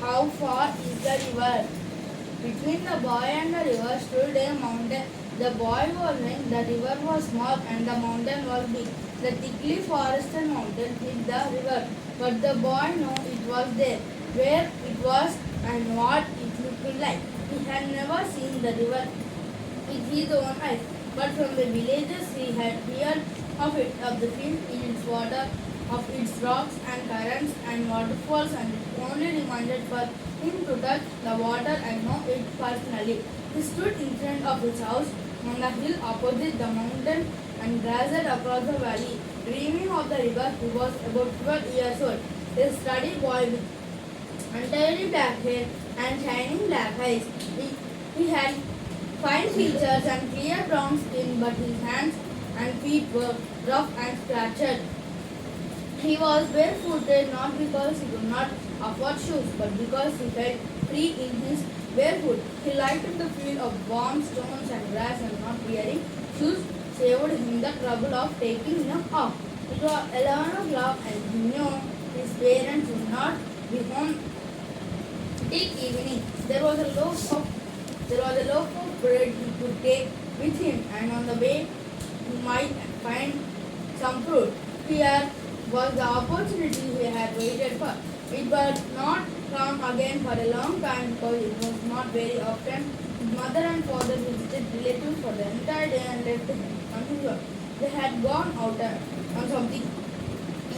How far is the river? Between the boy and the river stood a mountain. The boy was young, the river was small, and the mountain was big. The thickly forested mountain hid the river, but the boy knew it was there, where it was and what it looked like. He had never seen the river with his own eyes, but from the villages he had heard of it, of the field in its water, of its rocks and currents and waterfalls, and it only reminded for him to touch the water and know it personally. He stood in front of his house on the hill opposite the mountain and gazed across the valley, dreaming of the river. He was about 12 years old, a sturdy boy with entirely black hair and shining black eyes. He had fine features and clear brown skin, but his hands and feet were rough and scratched. He was barefooted not because he could not afford shoes, but because he felt free in his barefoot. He liked the feel of warm stones and grass, and not wearing shoes saved him the trouble of taking them off. It was 11 o'clock, and he knew his parents would not be home till evening. There was a loaf of bread he could take with him, and on the way he might find some fruit. Here was the opportunity he had waited for. It would not come again for a long time because it was not very often. His mother and father visited relatives for the entire day and left him on his own. They had gone out on something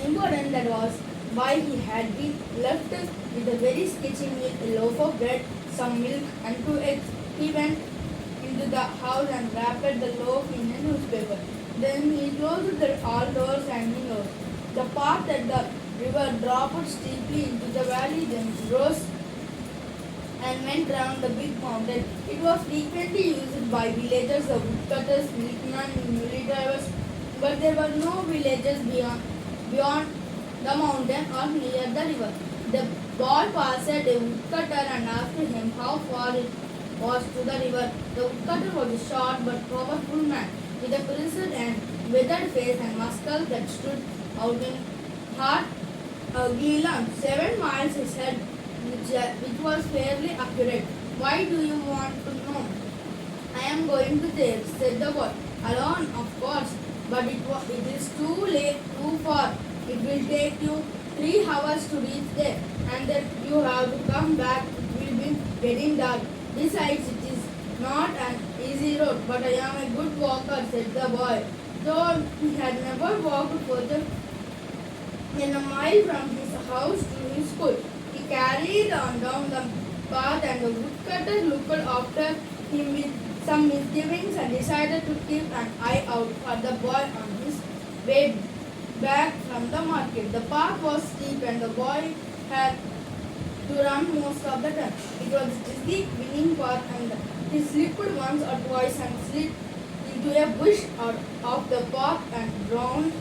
important, that was why he had been left with a very sketchy meal, a loaf of bread, some milk, and 2 eggs. He went into the house and wrapped the loaf in a newspaper. Then he closed all doors and windows. The path at the river dropped steeply into the valley, then rose and went round the big mountain. It was frequently used by villagers, the woodcutters, milkmen, mule drivers, but there were no villages beyond the mountain or near the river. The boy passed a woodcutter and asked him how far it was to the river. The woodcutter was a short but powerful man with a grizzled and withered face and muscles that stood out in hard, ugly lungs. 7 miles, he said, which was fairly accurate. Why do you want to know? I am going to there, said the boy. Alone, of course, but it is too far. It will take you 3 hours to reach there, and then you have to come back. It will be getting dark. Besides, it is not an easy road, but I am a good walker, said the boy. Though he had never walked further than a mile from his house to his school, he carried on down the path, and the woodcutter looked after him with some misgivings and decided to keep an eye out for the boy on his way back from the market. The path was steep, and the boy had to run most of the time. It was dizzy, winning path, and he slipped once or twice and slid into a bush out of the path and drowned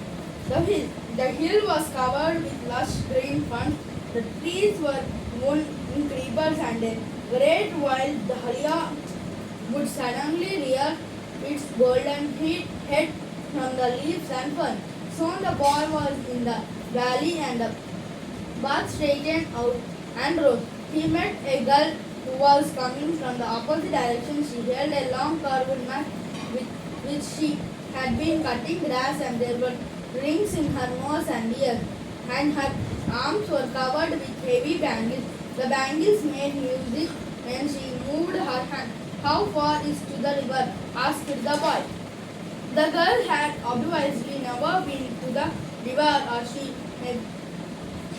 the hill. The hill was covered with lush green ferns. The trees were woven in creepers, and a great wild dahlia would suddenly rear its golden head from the leaves and ferns. Soon the boy was in the valley, and the path straightened out and rose. He met a girl who was coming from the opposite direction. She held a long curved knife with which she had been cutting grass, and there were rings in her nose and ears, and her arms were covered with heavy bangles. The bangles made music when she moved her hand. How far is to the river? Asked the boy. The girl had obviously never been to the river, or she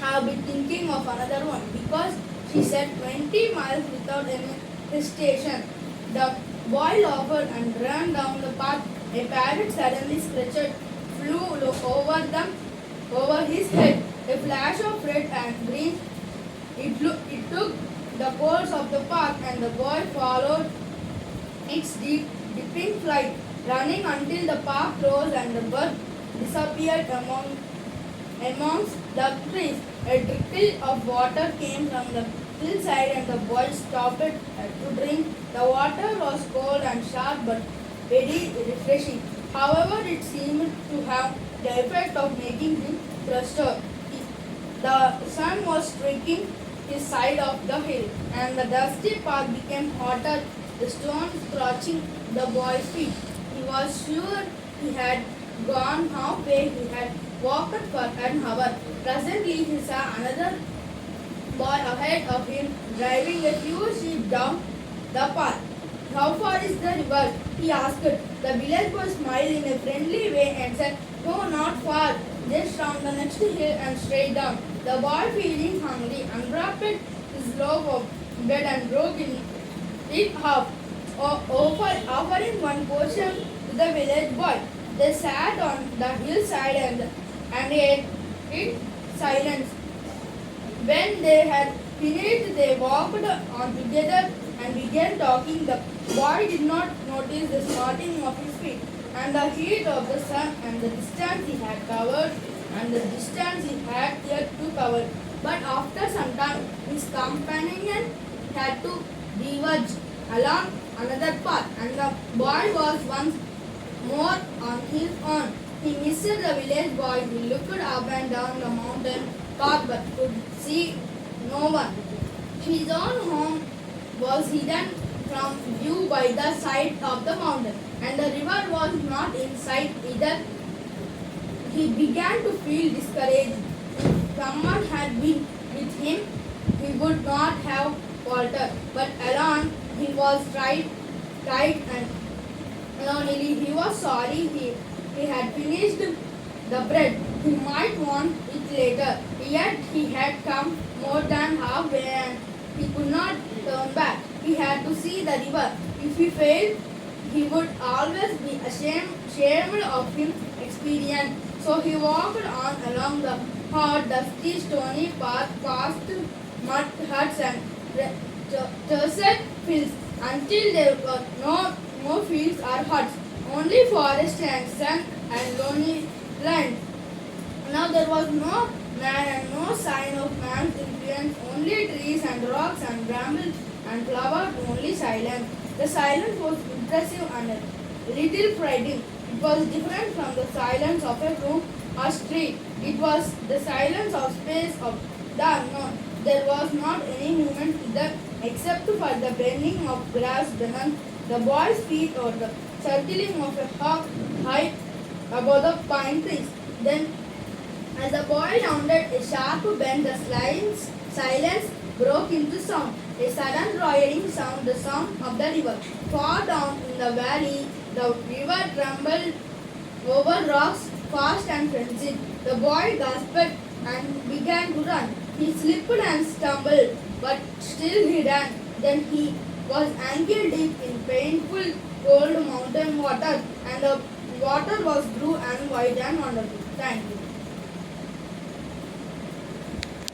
had been thinking of another one, because she said 20 miles without any hesitation. The boy laughed and ran down the path. A parrot suddenly screeched, flew over his head. A flash of red and green. It took the course of the path, and the boy followed its dipping flight, running until the path rose and the bird disappeared amongst the trees. A trickle of water came from the hillside, and the boy stopped to drink. The water was cold and sharp, but very refreshing. However, it seemed to have the effect of making him thirstier. The sun was streaking his side of the hill, and the dusty path became hotter, the stones scorching the boy's feet. He was sure he had gone halfway. He had walked for an hour. Presently, he saw another boy ahead of him driving a few sheep down the path. How far is the river? He asked. The village boy smiled in a friendly way and said, no, not far. Just round the next hill and straight down. The boy, feeling hungry, unwrapped his loaf of bread and broke it half, offering one portion to the village boy. They sat on the hillside and ate in silence. When they had finished, they walked on together and began talking. The boy did not notice the smarting of his feet and the heat of the sun and the distance he had covered and the distance he had yet to cover. But after some time, his companion had to diverge along another path, and the boy was once more on his own. He missed the village boy. He looked up and down the mountain path but could see no one. His own home was hidden from view by the side of the mountain, and the river was not in sight either. He began to feel discouraged. If someone had been with him, he would not have faltered. But alone, he was tried and lonely. He was sorry he had finished the bread. He might want it later. Yet he had come more than halfway and he could not turn back. He had to see the river. If he failed, he would always be ashamed of his experience. So he walked on along the hot, dusty, stony path past mud huts and desert fields until there were no more fields or huts, only forest and sun and lonely land. Now there was no man and no sign of man's influence, only trees and rocks and brambles and flowers, only silence. The silence was impressive and a little frightening. It was different from the silence of a room or street. It was the silence of space, of the unknown. There was not any movement either except for the bending of grass beneath the boy's feet or the circling of a hawk high above the pine trees. Then, as the boy rounded a sharp bend, the silence broke into sound. A sudden roaring sound, the sound of the river. Far down in the valley, the river trembled over rocks, fast and frenzied. The boy gasped and began to run. He slipped and stumbled, but still he ran. Then he was ankle deep in painful cold mountain water, and the water was blue and white and wonderful. Thank you.